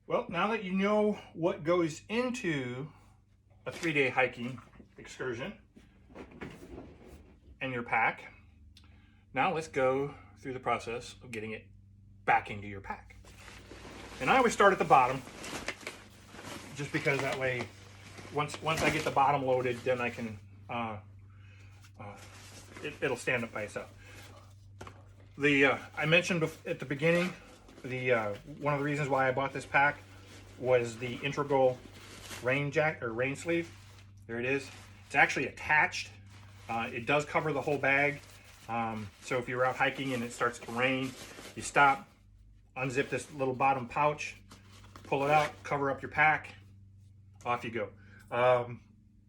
Well, now that you know what goes into a 3-day hiking excursion and your pack, now let's go through the process of getting it back into your pack. And I always start at the bottom, just because that way, once I get the bottom loaded, then I can, it'll stand up by itself. I mentioned at the beginning, one of the reasons why I bought this pack was the integral rain jacket or rain sleeve. There it is. It's actually attached. It does cover the whole bag. So if you're out hiking and it starts to rain, you stop, unzip this little bottom pouch, pull it out, cover up your pack, off you go.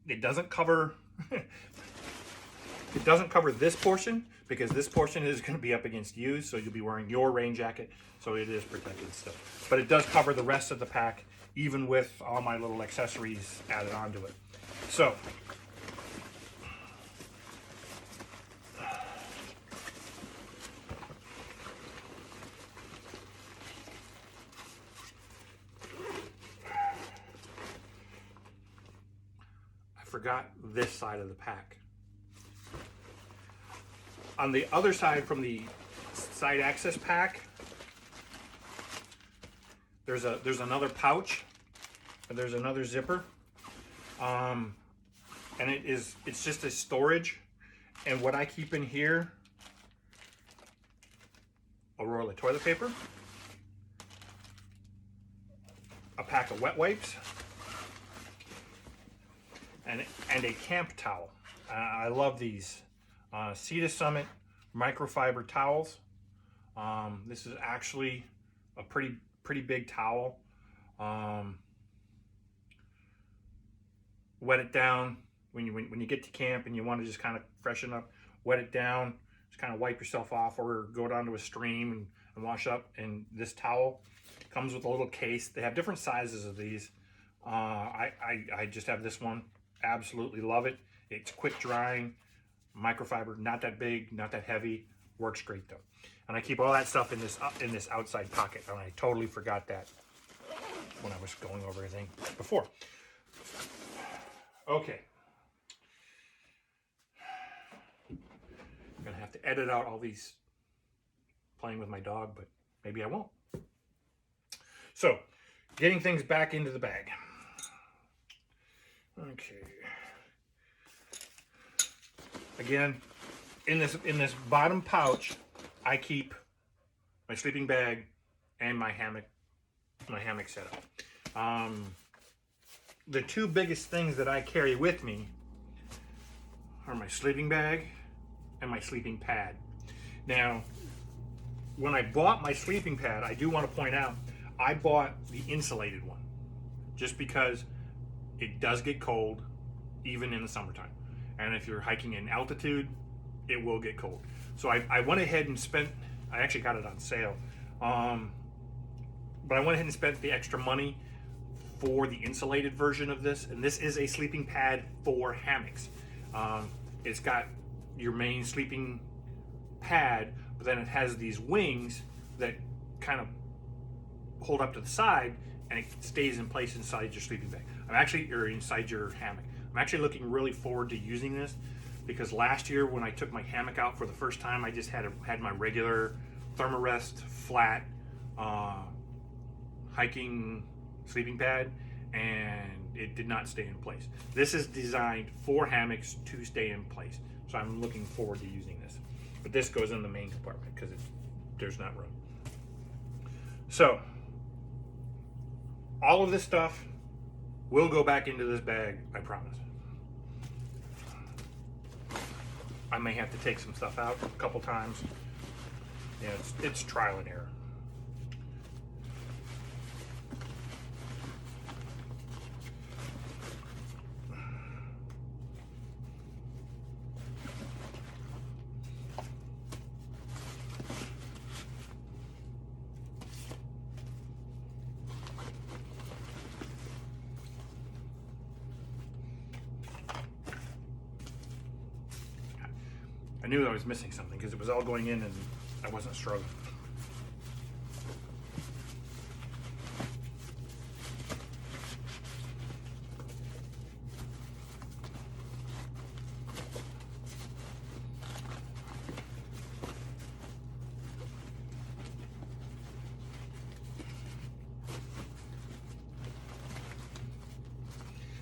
It doesn't cover it doesn't cover this portion, because this portion is going to be up against you, so you'll be wearing your rain jacket, so it is protected still. But it does cover the rest of the pack, even with all my little accessories added onto it. So I forgot this side of the pack. On the other side, from the side access pack, there's another pouch, and there's another zipper, and it's just a storage. And what I keep in here: a roll of toilet paper, a pack of wet wipes, and a camp towel. I love these. Sea to Summit microfiber towels. This is actually a pretty big towel. Wet it down when you get to camp and you want to just kind of freshen up. Wet it down, just kind of wipe yourself off, or go down to a stream and wash up. And this towel comes with a little case. They have different sizes of these. I just have this one. Absolutely love it. It's quick drying. Microfiber, not that big, not that heavy, works great though. And I keep all that stuff in this outside pocket, and I totally forgot that when I was going over everything before. Okay, I'm gonna have to edit out all these playing with my dog, but maybe I won't. So, getting things back into the bag. Okay. Again, in this bottom pouch, I keep my sleeping bag and my hammock setup. The two biggest things that I carry with me are my sleeping bag and my sleeping pad. Now, when I bought my sleeping pad, I do want to point out, I bought the insulated one, just because it does get cold, even in the summertime. And if you're hiking in altitude, it will get cold. So I went ahead and I actually got it on sale. But I went ahead and spent the extra money for the insulated version of this. And this is a sleeping pad for hammocks. It's got your main sleeping pad, but then it has these wings that kind of hold up to the side, and it stays in place inside your sleeping bag. Or inside your hammock. I'm actually looking really forward to using this, because last year when I took my hammock out for the first time, I just had my regular Thermarest flat hiking sleeping pad, and it did not stay in place. This is designed for hammocks to stay in place, so I'm looking forward to using this. But this goes in the main compartment because there's not room. So all of this stuff will go back into this bag, I promise. I may have to take some stuff out a couple times. Yeah, it's trial and error. I knew I was missing something because it was all going in and I wasn't struggling.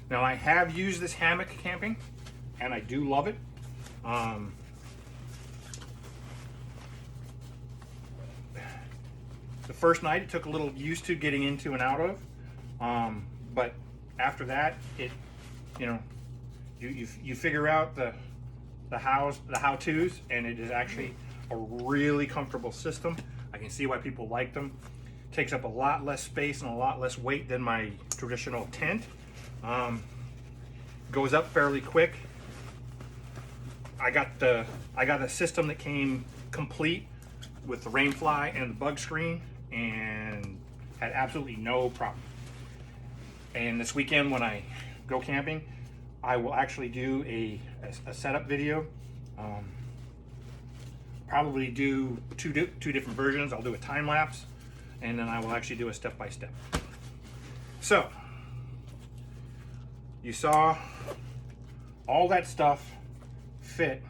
Now I have used this hammock camping, and I do love it. The first night it took a little used to getting into and out of, but after that, you figure out the how-tos, and it is actually a really comfortable system. I can see why people like them. Takes up a lot less space and a lot less weight than my traditional tent. Goes up fairly quick. I got the system that came complete with the rainfly and the bug screen, and had absolutely no problem. And this weekend when I go camping, I will actually do a setup video. Probably do two different versions. I'll do a time lapse, and then I will actually do a step-by-step. So you saw all that stuff fit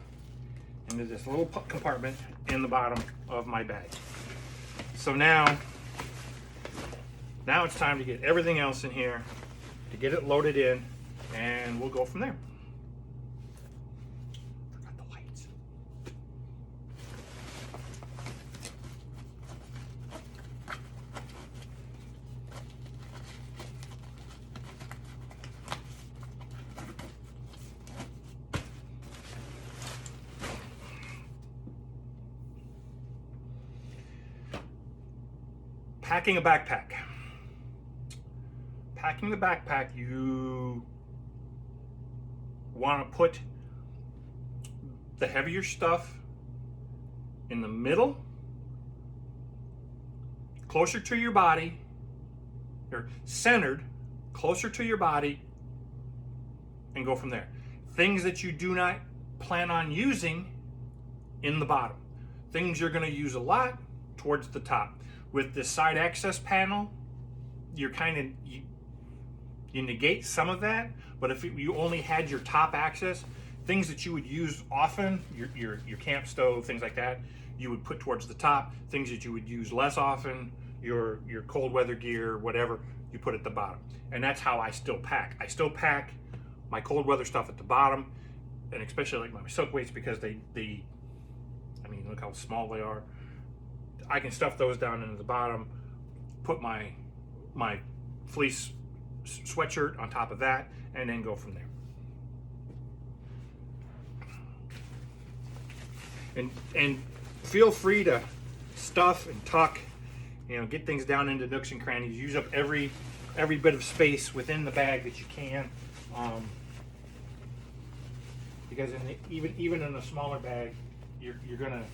into this little compartment in the bottom of my bag. So now it's time to get everything else in here, to get it loaded in, and we'll go from there. Forgot the lights. Packing a backpack. Packing the backpack, you want to put the heavier stuff in the middle, closer to your body, or centered, closer to your body, and go from there. Things that you do not plan on using in the bottom. Things you're going to use a lot towards the top. With this side access panel, you're you negate some of that, but if you only had your top access, things that you would use often, your camp stove, things like that, you would put towards the top. Things that you would use less often, your cold weather gear, whatever, you put at the bottom. And that's how I still pack. I still pack my cold weather stuff at the bottom, and especially like my soak weights, because I mean, look how small they are. I can stuff those down into the bottom, put my fleece sweatshirt on top of that, and then go from there. And feel free to stuff and tuck, get things down into nooks and crannies. Use up every bit of space within the bag that you can, because even in a smaller bag, you're gonna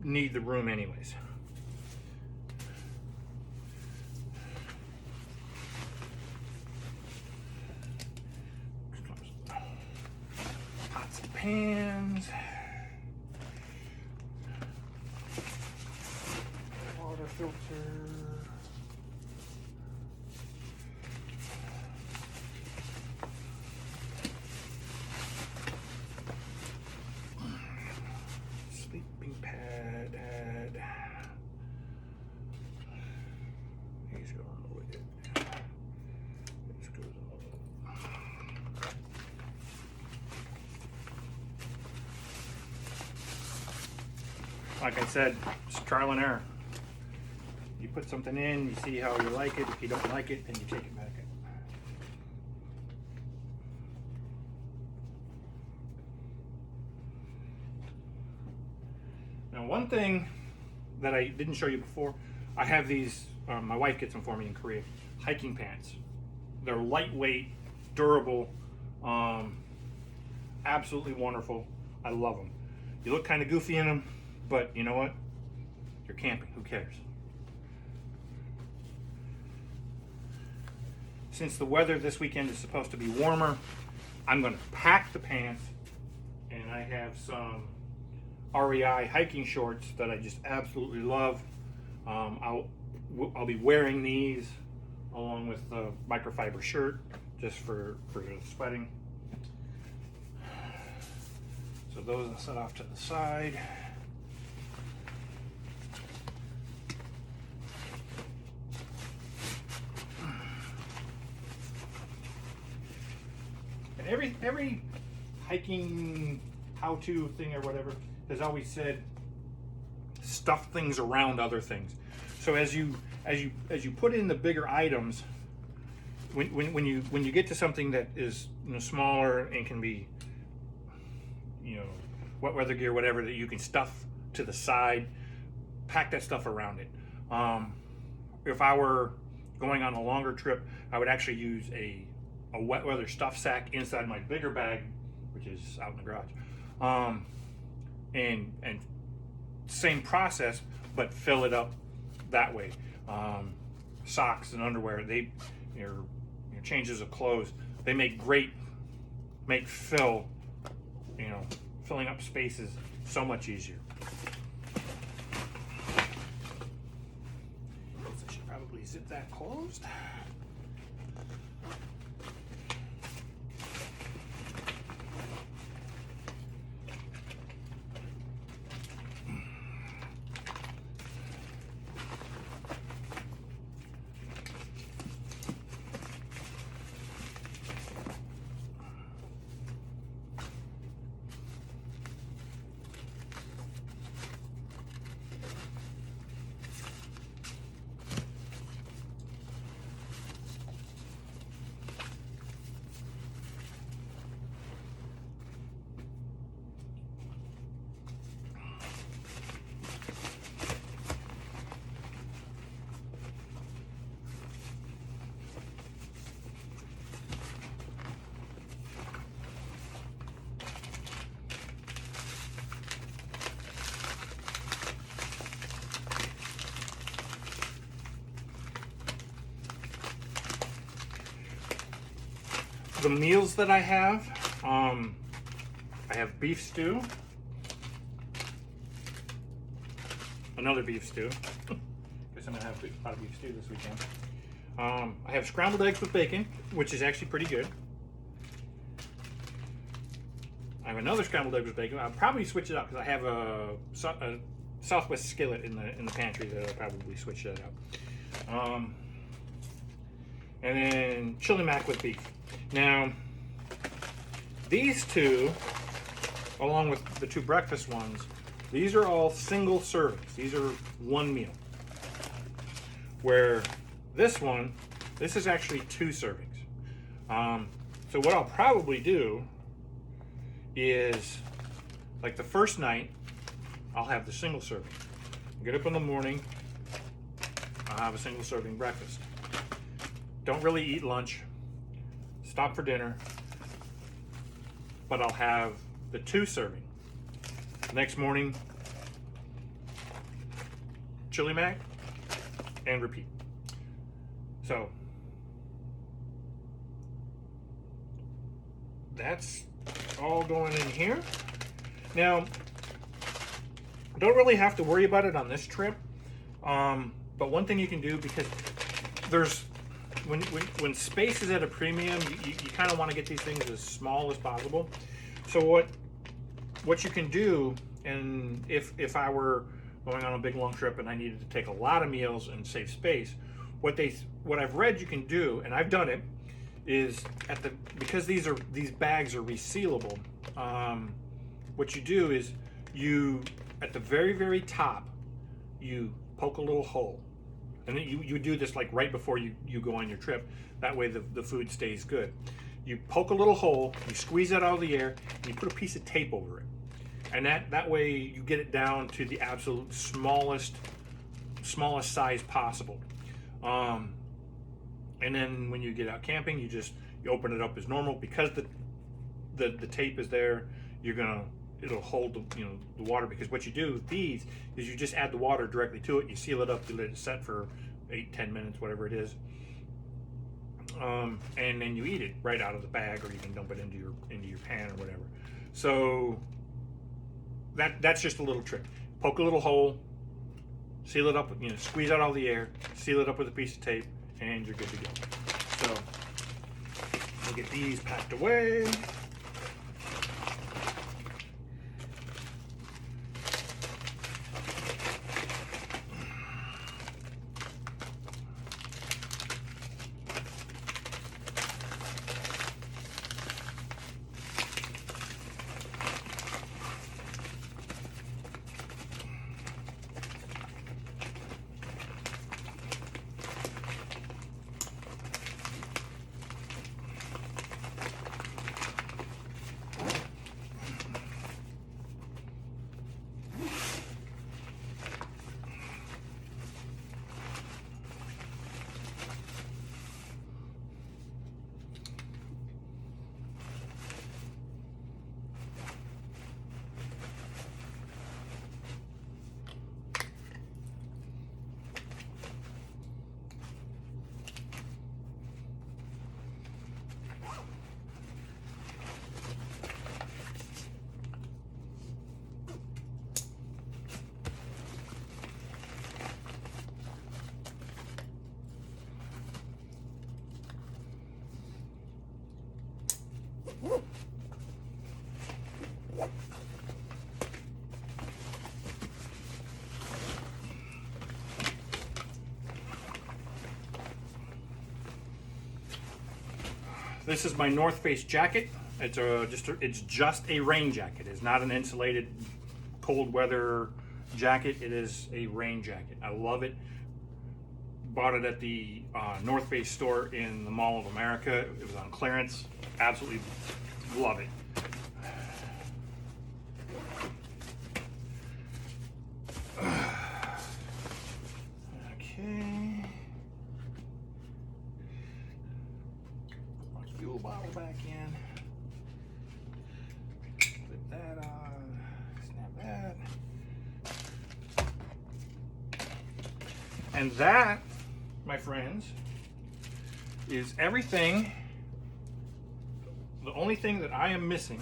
need the room anyways. Pots and pans, water filter, sleeping pad. These go on with it. This goes on. Like I said, it's trial and error. You put something in, you see how you like it. If you don't like it, then you take it back. Now, one thing that I didn't show you before, I have these, my wife gets them for me in Korea, hiking pants. They're lightweight, durable, absolutely wonderful. I love them. You look kind of goofy in them, but you know what? You're camping, who cares? Since the weather this weekend is supposed to be warmer, I'm going to pack the pants, and I have some REI hiking shorts that I just absolutely love. I'll be wearing these along with the microfiber shirt just for sweating. So those I'll set off to the side. And every hiking how-to thing or whatever has always said stuff things around other things. So as you put in the bigger items, when you get to something that is, you know, smaller and can be, you know, wet weather gear, whatever, that you can stuff to the side, pack that stuff around it. If I were going on a longer trip, I would actually use a wet weather stuff sack inside my bigger bag, which is out in the garage, and same process, but fill it up that way. Socks and underwear, your changes of clothes, they make filling up spaces so much easier. I should probably zip that closed. The meals that I have beef stew, another beef stew. Guess I'm gonna have a lot of beef stew this weekend. I have scrambled eggs with bacon, which is actually pretty good. I have another scrambled eggs with bacon. I'll probably switch it up because I have a Southwest skillet in the pantry that I'll probably switch that up. And then chili mac with beef. Now, these two, along with the two breakfast ones, these are all single servings. These are one meal. Where this is actually two servings. So what I'll probably do is, like the first night, I'll have the single serving. Get up in the morning, I'll have a single serving breakfast. Don't really eat lunch. Stop for dinner, but I'll have the two serving. The next morning, chili mac, and repeat. So that's all going in here. Now, don't really have to worry about it on this trip, but one thing you can do, because there's when space is at a premium, you kind of want to get these things as small as possible. So what you can do, and if I were going on a big long trip and I needed to take a lot of meals and save space, what I've read you can do, and I've done it, is because these bags are resealable. What you do is at the very, very top, you poke a little hole. And then you do this like right before you go on your trip. That way the food stays good. You poke a little hole, you squeeze out all the air, and you put a piece of tape over it. And that way you get it down to the absolute smallest size possible. And then when you get out camping, you open it up as normal. Because the tape is there, it'll hold the water, because what you do with these is you just add the water directly to it, you seal it up, you let it set for 8-10 minutes, whatever it is, and then you eat it right out of the bag, or you can dump it into your pan or whatever. So that's just a little trick. Poke a little hole, seal it up, squeeze out all the air, seal it up with a piece of tape, and you're good to go. So we'll get these packed away. This is my North Face jacket. It's just a rain jacket. It's not an insulated cold weather jacket. It is a rain jacket. I love it. Bought it at the North Face store in the Mall of America. It was on clearance. Absolutely love it. Okay. Put my fuel bottle back in. Put that on. Snap that. And that, my friends, is everything. The only thing that I am missing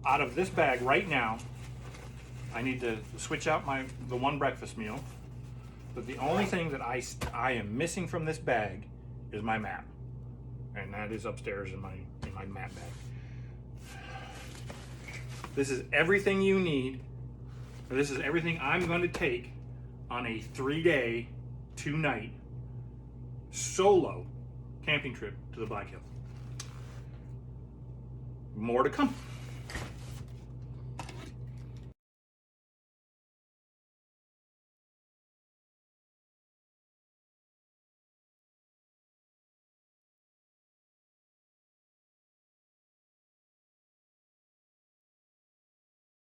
out of this bag right now, I need to switch out the one breakfast meal. But the only thing that I am missing from this bag is my map, and that is upstairs in my map bag. This is everything you need. This is everything I'm going to take on a 3-day, 2-night solo camping trip to the Black Hills. More to come.